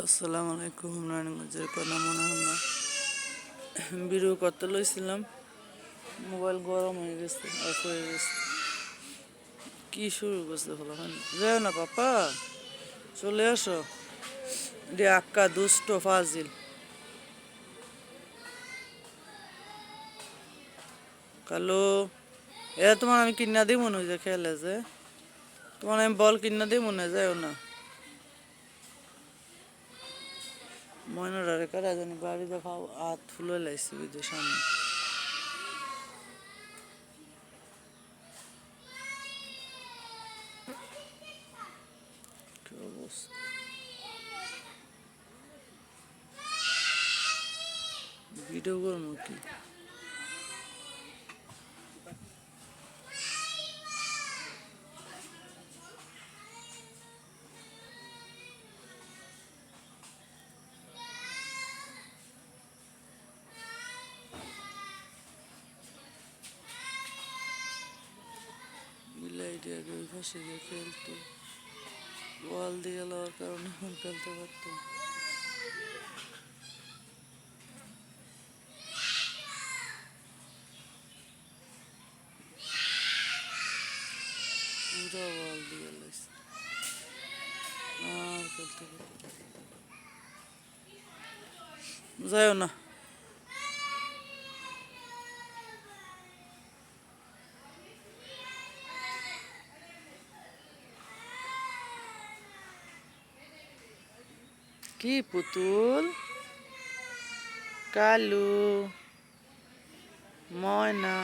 আসসালামু আলাইকুম। নারায়ণগঞ্জের কন্যা মনে হয় ভিডিও করতে লইছিলাম, মোবাইল গরম হয়ে গেছে, অফ হয়ে গেছে। কি শুরু করছে হলো যাও না পাপা, চলে আসো। রে আক্কা দুষ্ট ফাজিল। কালো এরা তোমার আমি কিনা দিই মনে হয় খেলে যে তোমার আমি বল কিনা দিই মনে যাও না। ময়নারে কারা জানি বাড়ি দেখাও হাত ফুলে লাইছি ওই সামনে। কি অবস্থা, ভিডিও করবো কি? বিলাই দিয়ে ওই পাশে গিয়ে খেলতো, ওয়াল দিয়ে লওয়ার কারণে এখন খেলতে পারতো। পুরা ওয়াল দিয়ে লাইছে, আর খেলতে পারতো। যাইও না। কি পুতুল, কালু, ময়না।